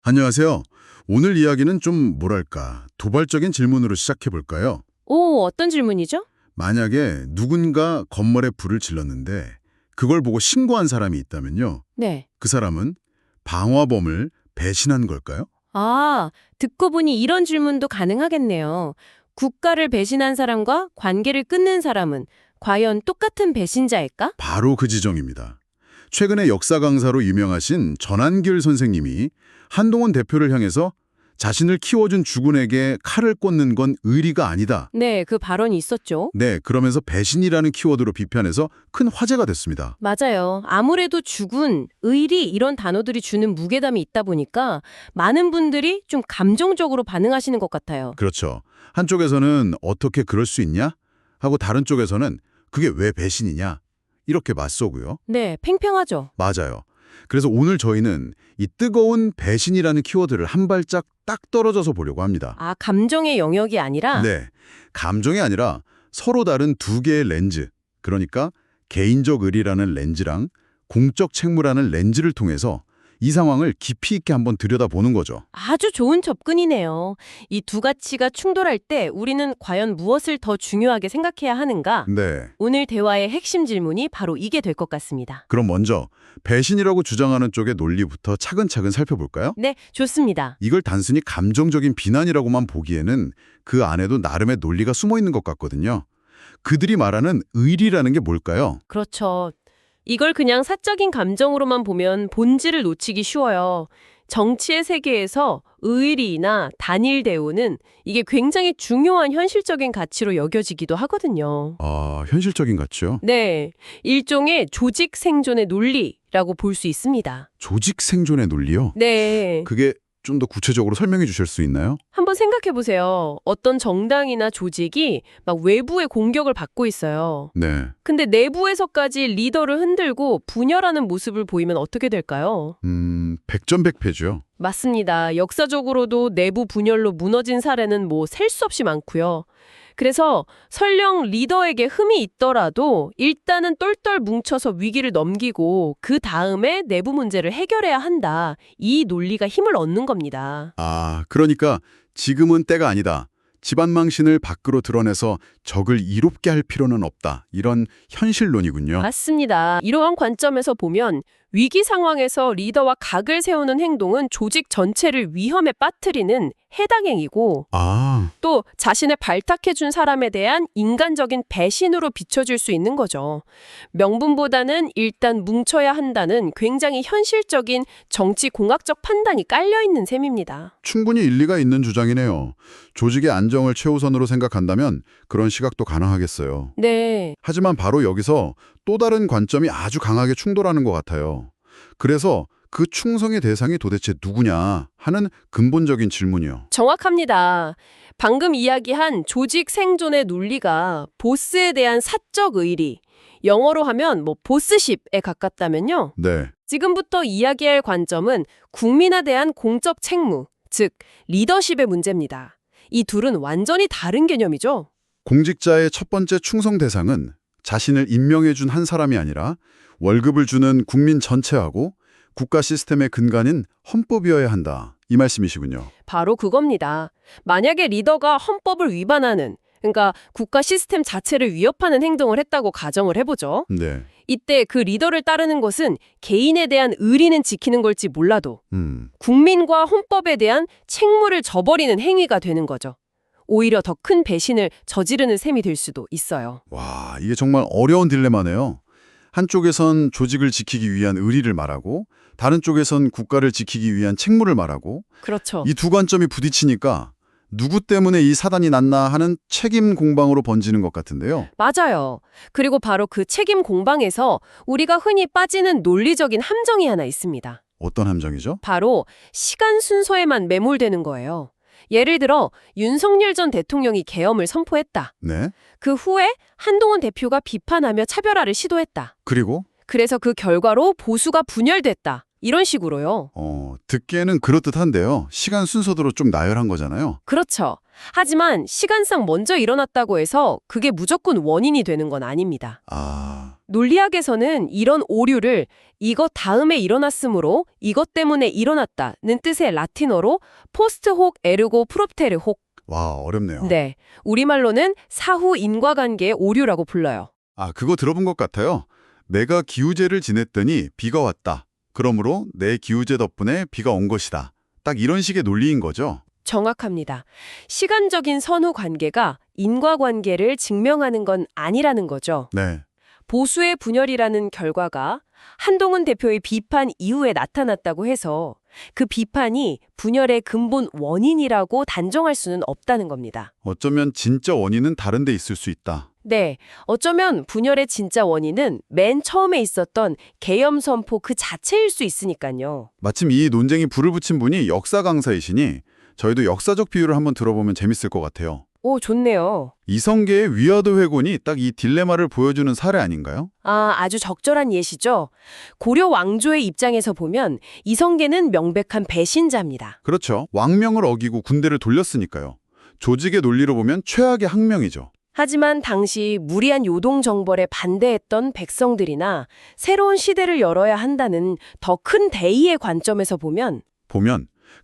안녕하세요. 오늘 이야기는 좀 뭐랄까, 도발적인 질문으로 시작해 볼까요? 오, 어떤 질문이죠? 만약에 누군가 건물에 불을 질렀는데 그걸 보고 신고한 사람이 있다면요. 네. 그 사람은 방화범을 배신한 걸까요? 아, 듣고 보니 이런 질문도 가능하겠네요. 국가를 배신한 사람과 관계를 끊는 사람은 과연 똑같은 배신자일까? 바로 그 지점입니다. 최근에 역사 강사로 유명하신 전한길 선생님이 한동훈 대표를 향해서 자신을 키워준 주군에게 칼을 꽂는 건 의리가 아니다. 네, 그 발언이 있었죠. 네, 그러면서 배신이라는 키워드로 비판해서 큰 화제가 됐습니다. 맞아요. 아무래도 주군, 의리 이런 단어들이 주는 무게감이 있다 보니까 많은 분들이 좀 감정적으로 반응하시는 것 같아요. 그렇죠. 한쪽에서는 어떻게 그럴 수 있냐? 하고 다른 쪽에서는 그게 왜 배신이냐? 이렇게 맞서고요. 네, 팽팽하죠. 맞아요. 그래서 오늘 저희는 이 뜨거운 배신이라는 키워드를 한 발짝 딱 떨어져서 보려고 합니다. 아, 감정의 영역이 아니라? 네, 감정이 아니라 서로 다른 두 개의 렌즈, 그러니까 개인적 의리라는 렌즈랑 공적 책무라는 렌즈를 통해서 이 상황을 깊이 있게 한번 들여다보는 거죠. 아주 좋은 접근이네요. 이 두 가치가 충돌할 때 우리는 과연 무엇을 더 중요하게 생각해야 하는가? 네, 오늘 대화의 핵심 질문이 바로 이게 될 것 같습니다. 그럼 먼저 배신이라고 주장하는 쪽의 논리부터 차근차근 살펴볼까요? 네, 좋습니다. 이걸 단순히 감정적인 비난이라고만 보기에는 그 안에도 나름의 논리가 숨어 있는 것 같거든요. 그들이 말하는 의리라는 게 뭘까요? 그렇죠. 이걸 그냥 사적인 감정으로만 보면 본질을 놓치기 쉬워요. 정치의 세계에서 의리나 단일 대우는 이게 굉장히 중요한 현실적인 가치로 여겨지기도 하거든요. 아, 현실적인 가치요? 네, 일종의 조직 생존의 논리라고 볼 수 있습니다. 조직 생존의 논리요? 네. 그게 좀 더 구체적으로 설명해 주실 수 있나요? 한번 생각해 보세요. 어떤 정당이나 조직이 막 외부의 공격을 받고 있어요. 네. 근데 내부에서까지 리더를 흔들고 분열하는 모습을 보이면 어떻게 될까요? 백전백패죠. 맞습니다. 역사적으로도 내부 분열로 무너진 사례는 뭐 셀 수 없이 많고요. 그래서 설령 리더에게 흠이 있더라도 일단은 똘똘 뭉쳐서 위기를 넘기고 그 다음에 내부 문제를 해결해야 한다. 이 논리가 힘을 얻는 겁니다. 아, 그러니까 지금은 때가 아니다. 집안 망신을 밖으로 드러내서 적을 이롭게 할 필요는 없다. 이런 현실론이군요. 맞습니다. 이러한 관점에서 보면 위기 상황에서 리더와 각을 세우는 행동은 조직 전체를 위험에 빠뜨리는 해당 행위고 아, 또 자신을 발탁해준 사람에 대한 인간적인 배신으로 비춰질 수 있는 거죠. 명분보다는 일단 뭉쳐야 한다는 굉장히 현실적인 정치 공학적 판단이 깔려있는 셈입니다. 충분히 일리가 있는 주장이네요. 조직의 안정을 최우선으로 생각한다면 그런 시각도 가능하겠어요. 네. 하지만 바로 여기서 또 다른 관점이 아주 강하게 충돌하는 것 같아요. 그래서 그 충성의 대상이 도대체 누구냐 하는 근본적인 질문이요. 정확합니다. 방금 이야기한 조직 생존의 논리가 보스에 대한 사적 의리, 영어로 하면 뭐 보스십에 가깝다면요. 네, 지금부터 이야기할 관점은 국민에 대한 공적 책무, 즉 리더십의 문제입니다. 이 둘은 완전히 다른 개념이죠. 공직자의 첫 번째 충성 대상은 자신을 임명해준 한 사람이 아니라 월급을 주는 국민 전체하고 국가 시스템의 근간인 헌법이어야 한다. 이 말씀이시군요. 바로 그겁니다. 만약에 리더가 헌법을 위반하는, 그러니까 국가 시스템 자체를 위협하는 행동을 했다고 가정을 해보죠. 네, 이때 그 리더를 따르는 것은 개인에 대한 의리는 지키는 걸지 몰라도 국민과 헌법에 대한 책무를 저버리는 행위가 되는 거죠. 오히려 더 큰 배신을 저지르는 셈이 될 수도 있어요. 와, 이게 정말 어려운 딜레마네요. 한쪽에선 조직을 지키기 위한 의리를 말하고 다른 쪽에선 국가를 지키기 위한 책무를 말하고 그렇죠. 이 두 관점이 부딪히니까 누구 때문에 이 사단이 났나 하는 책임 공방으로 번지는 것 같은데요. 맞아요. 그리고 바로 그 책임 공방에서 우리가 흔히 빠지는 논리적인 함정이 하나 있습니다. 어떤 함정이죠? 바로 시간 순서에만 매몰되는 거예요. 예를 들어 윤석열 전 대통령이 계엄을 선포했다. 네. 그 후에 한동훈 대표가 비판하며 차별화를 시도했다. 그리고 그래서 그 결과로 보수가 분열됐다. 이런 식으로요. 듣기에는 그럴듯한데요. 시간 순서대로 좀 나열한 거잖아요. 그렇죠. 하지만 시간상 먼저 일어났다고 해서 그게 무조건 원인이 되는 건 아닙니다. 아, 논리학에서는 이런 오류를 이것 다음에 일어났으므로 이것 때문에 일어났다는 뜻의 라틴어로 포스트 혹 에르고 프롭테르 혹, 와, 어렵네요. 네, 우리말로는 사후 인과관계의 오류라고 불러요. 아, 그거 들어본 것 같아요. 내가 기우제를 지냈더니 비가 왔다. 그러므로 내 기우제 덕분에 비가 온 것이다. 딱 이런 식의 논리인 거죠. 정확합니다. 시간적인 선후 관계가 인과관계를 증명하는 건 아니라는 거죠. 네. 보수의 분열이라는 결과가 한동훈 대표의 비판 이후에 나타났다고 해서 그 비판이 분열의 근본 원인이라고 단정할 수는 없다는 겁니다. 어쩌면 진짜 원인은 다른 데 있을 수 있다. 네, 어쩌면 분열의 진짜 원인은 맨 처음에 있었던 계엄선포 그 자체일 수 있으니까요. 마침 이 논쟁이 불을 붙인 분이 역사 강사이시니 저희도 역사적 비유를 한번 들어보면 재밌을 것 같아요. 오, 좋네요. 이성계의 위화도 회군이 딱 이 딜레마를 보여주는 사례 아닌가요? 아주 적절한 예시죠. 고려 왕조의 입장에서 보면 이성계는 명백한 배신자입니다. 그렇죠. 왕명을 어기고 군대를 돌렸으니까요. 조직의 논리로 보면 최악의 항명이죠. 하지만 당시 무리한 요동 정벌에 반대했던 백성들이나 새로운 시대를 열어야 한다는 더 큰 대의의 관점에서 보면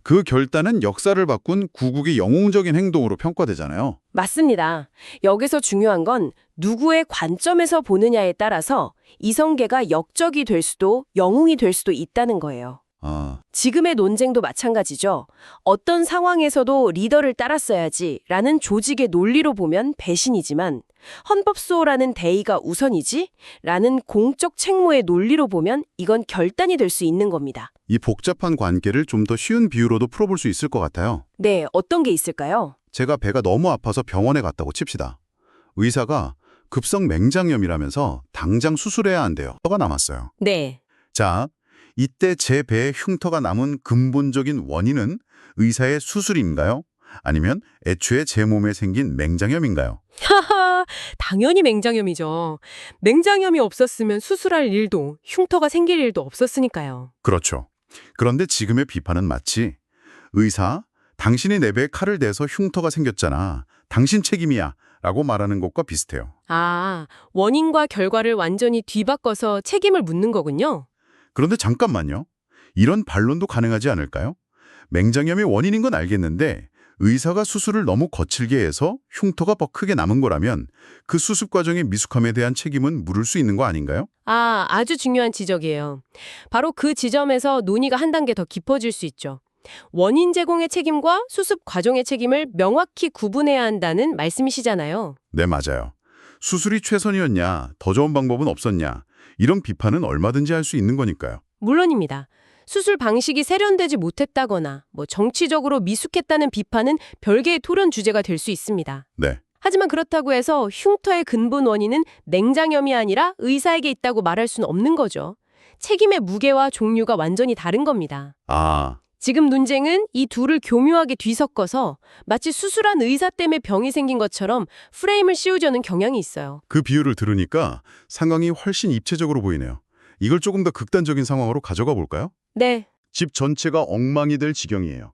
그 결단은 역사를 바꾼 구국의 영웅적인 행동으로 평가되잖아요. 맞습니다. 여기서 중요한 건 누구의 관점에서 보느냐에 따라서 이성계가 역적이 될 수도 영웅이 될 수도 있다는 거예요. 아, 지금의 논쟁도 마찬가지죠. 어떤 상황에서도 리더를 따랐어야지 라는 조직의 논리로 보면 배신이지만 헌법수호라는 대의가 우선이지 라는 공적 책무의 논리로 보면 이건 결단이 될 수 있는 겁니다. 이 복잡한 관계를 좀 더 쉬운 비유로도 풀어볼 수 있을 것 같아요. 네, 어떤 게 있을까요? 제가 배가 너무 아파서 병원에 갔다고 칩시다. 의사가 급성 맹장염이라면서 당장 수술해야 한대요. 가 남았어요. 네. 자, 이때 제 배에 흉터가 남은 근본적인 원인은 의사의 수술인가요? 아니면 애초에 제 몸에 생긴 맹장염인가요? 하하, 당연히 맹장염이죠. 맹장염이 없었으면 수술할 일도 흉터가 생길 일도 없었으니까요. 그렇죠. 그런데 지금의 비판은 마치 의사, 당신이 내 배에 칼을 대서 흉터가 생겼잖아. 당신 책임이야. 라고 말하는 것과 비슷해요. 원인과 결과를 완전히 뒤바꿔서 책임을 묻는 거군요. 그런데 잠깐만요. 이런 반론도 가능하지 않을까요? 맹장염이 원인인 건 알겠는데 의사가 수술을 너무 거칠게 해서 흉터가 더 크게 남은 거라면 그 수습 과정의 미숙함에 대한 책임은 물을 수 있는 거 아닌가요? 아주 중요한 지적이에요. 바로 그 지점에서 논의가 한 단계 더 깊어질 수 있죠. 원인 제공의 책임과 수습 과정의 책임을 명확히 구분해야 한다는 말씀이시잖아요. 네, 맞아요. 수술이 최선이었냐, 더 좋은 방법은 없었냐, 이런 비판은 얼마든지 할 수 있는 거니까요. 물론입니다. 수술 방식이 세련되지 못했다거나 정치적으로 미숙했다는 비판은 별개의 토론 주제가 될 수 있습니다. 네. 하지만 그렇다고 해서 흉터의 근본 원인은 맹장염이 아니라 의사에게 있다고 말할 수는 없는 거죠. 책임의 무게와 종류가 완전히 다른 겁니다. 지금 논쟁은 이 둘을 교묘하게 뒤섞어서 마치 수술한 의사 때문에 병이 생긴 것처럼 프레임을 씌우려는 경향이 있어요. 그 비유를 들으니까 상황이 훨씬 입체적으로 보이네요. 이걸 조금 더 극단적인 상황으로 가져가 볼까요? 네. 집 전체가 엉망이 될 지경이에요.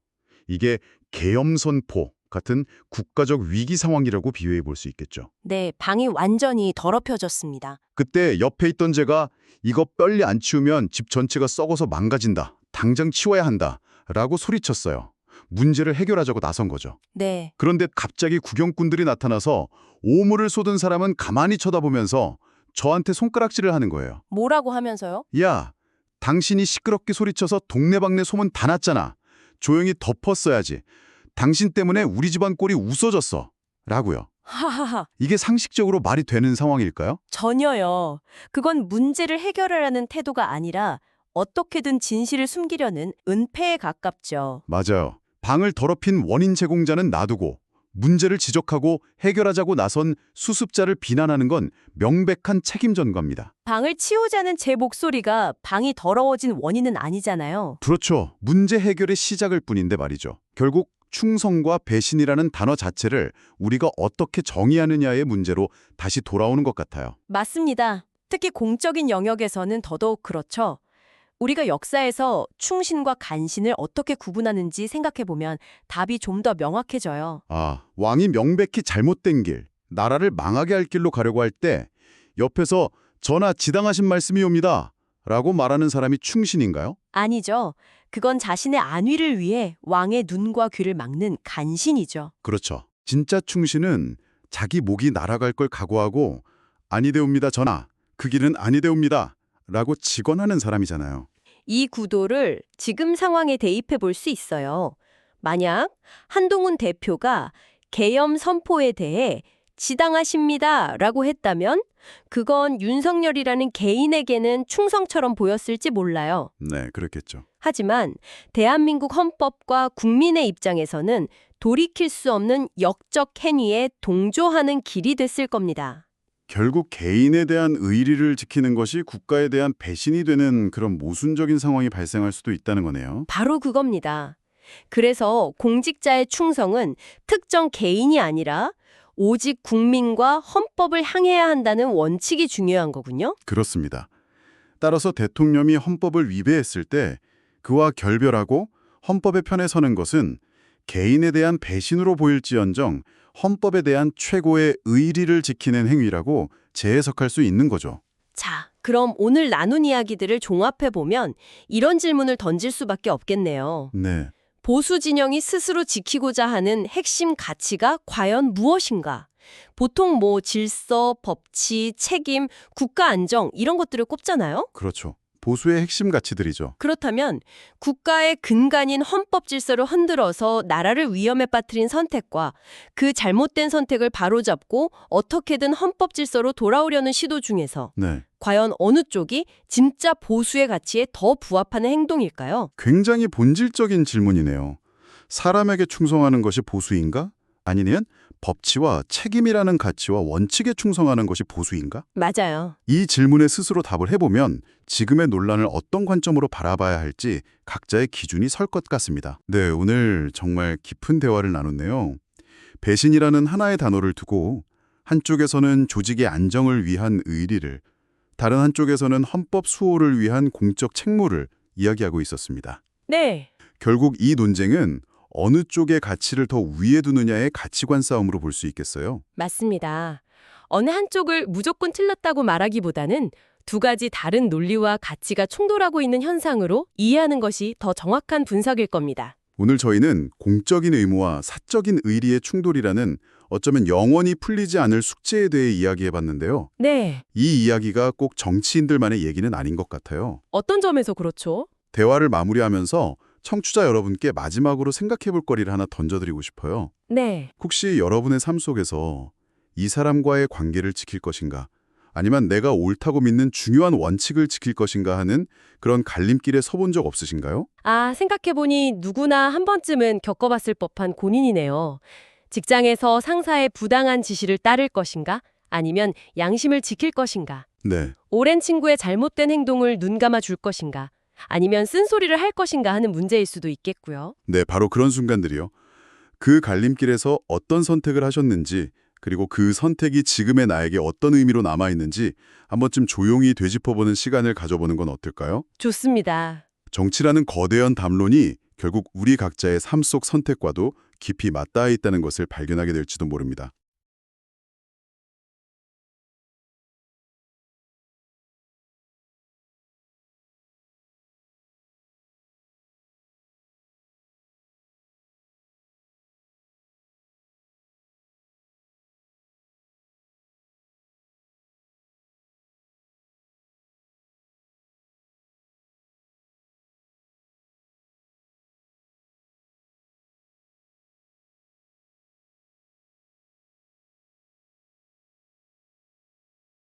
이게 계엄선포 같은 국가적 위기 상황이라고 비유해 볼 수 있겠죠. 네, 방이 완전히 더럽혀졌습니다. 그때 옆에 있던 제가 이거 빨리 안 치우면 집 전체가 썩어서 망가진다. 당장 치워야 한다. 라고 소리쳤어요. 문제를 해결하자고 나선 거죠. 네. 그런데 갑자기 구경꾼들이 나타나서 오물을 쏟은 사람은 가만히 쳐다보면서 저한테 손가락질을 하는 거예요. 뭐라고 하면서요? 야, 당신이 시끄럽게 소리쳐서 동네방네 소문 다 났잖아. 조용히 덮었어야지. 당신 때문에 우리 집안 꼴이 웃어졌어. 라고요. 하하하. 이게 상식적으로 말이 되는 상황일까요? 전혀요. 그건 문제를 해결하려는 태도가 아니라 어떻게든 진실을 숨기려는 은폐에 가깝죠. 맞아요. 방을 더럽힌 원인 제공자는 놔두고 문제를 지적하고 해결하자고 나선 수습자를 비난하는 건 명백한 책임 전가입니다. 방을 치우자는 제 목소리가 방이 더러워진 원인은 아니잖아요. 그렇죠. 문제 해결의 시작일 뿐인데 말이죠. 결국 충성과 배신이라는 단어 자체를 우리가 어떻게 정의하느냐의 문제로 다시 돌아오는 것 같아요. 맞습니다. 특히 공적인 영역에서는 더더욱 그렇죠. 우리가 역사에서 충신과 간신을 어떻게 구분하는지 생각해보면 답이 좀 더 명확해져요. 아, 왕이 명백히 잘못된 길, 나라를 망하게 할 길로 가려고 할 때 옆에서 전하 지당하신 말씀이옵니다 라고 말하는 사람이 충신인가요? 아니죠. 그건 자신의 안위를 위해 왕의 눈과 귀를 막는 간신이죠. 그렇죠. 진짜 충신은 자기 목이 날아갈 걸 각오하고 아니되옵니다 전하, 그 길은 아니되옵니다 라고 직언하는 사람이잖아요. 이 구도를 지금 상황에 대입해 볼 수 있어요. 만약 한동훈 대표가 계엄 선포에 대해 지당하십니다 라고 했다면 그건 윤석열이라는 개인에게는 충성처럼 보였을지 몰라요. 네, 그렇겠죠. 하지만 대한민국 헌법과 국민의 입장에서는 돌이킬 수 없는 역적 행위에 동조하는 길이 됐을 겁니다. 결국 개인에 대한 의리를 지키는 것이 국가에 대한 배신이 되는 그런 모순적인 상황이 발생할 수도 있다는 거네요. 바로 그겁니다. 그래서 공직자의 충성은 특정 개인이 아니라 오직 국민과 헌법을 향해야 한다는 원칙이 중요한 거군요. 그렇습니다. 따라서 대통령이 헌법을 위배했을 때 그와 결별하고 헌법의 편에 서는 것은 개인에 대한 배신으로 보일지언정 헌법에 대한 최고의 의리를 지키는 행위라고 재해석할 수 있는 거죠. 자, 그럼 오늘 나눈 이야기들을 종합해보면 이런 질문을 던질 수밖에 없겠네요. 네. 보수 진영이 스스로 지키고자 하는 핵심 가치가 과연 무엇인가? 보통 질서, 법치, 책임, 국가 안정 이런 것들을 꼽잖아요? 그렇죠. 보수의 핵심 가치들이죠. 그렇다면 국가의 근간인 헌법 질서를 흔들어서 나라를 위험에 빠뜨린 선택과 그 잘못된 선택을 바로잡고 어떻게든 헌법 질서로 돌아오려는 시도 중에서 네. 과연 어느 쪽이 진짜 보수의 가치에 더 부합하는 행동일까요? 굉장히 본질적인 질문이네요. 사람에게 충성하는 것이 보수인가? 아니면 법치와 책임이라는 가치와 원칙에 충성하는 것이 보수인가? 맞아요. 이 질문에 스스로 답을 해보면 지금의 논란을 어떤 관점으로 바라봐야 할지 각자의 기준이 설 것 같습니다. 네, 오늘 정말 깊은 대화를 나눴네요. 배신이라는 하나의 단어를 두고 한쪽에서는 조직의 안정을 위한 의리를, 다른 한쪽에서는 헌법 수호를 위한 공적 책무를 이야기하고 있었습니다. 네. 결국 이 논쟁은 어느 쪽의 가치를 더 위에 두느냐의 가치관 싸움으로 볼 수 있겠어요. 맞습니다. 어느 한쪽을 무조건 틀렸다고 말하기보다는 두 가지 다른 논리와 가치가 충돌하고 있는 현상으로 이해하는 것이 더 정확한 분석일 겁니다. 오늘 저희는 공적인 의무와 사적인 의리의 충돌이라는 어쩌면 영원히 풀리지 않을 숙제에 대해 이야기해봤는데요. 네. 이 이야기가 꼭 정치인들만의 얘기는 아닌 것 같아요. 어떤 점에서 그렇죠? 대화를 마무리하면서 청취자 여러분께 마지막으로 생각해볼 거리를 하나 던져드리고 싶어요. 네. 혹시 여러분의 삶 속에서 이 사람과의 관계를 지킬 것인가, 아니면 내가 옳다고 믿는 중요한 원칙을 지킬 것인가 하는 그런 갈림길에 서본 적 없으신가요? 아, 생각해보니 누구나 한 번쯤은 겪어봤을 법한 고민이네요. 직장에서 상사의 부당한 지시를 따를 것인가? 아니면 양심을 지킬 것인가? 네, 오랜 친구의 잘못된 행동을 눈감아 줄 것인가? 아니면 쓴소리를 할 것인가 하는 문제일 수도 있겠고요. 네, 바로 그런 순간들이요. 그 갈림길에서 어떤 선택을 하셨는지, 그리고 그 선택이 지금의 나에게 어떤 의미로 남아있는지 한 번쯤 조용히 되짚어보는 시간을 가져보는 건 어떨까요? 좋습니다. 정치라는 거대한 담론이 결국 우리 각자의 삶 속 선택과도 깊이 맞닿아 있다는 것을 발견하게 될지도 모릅니다.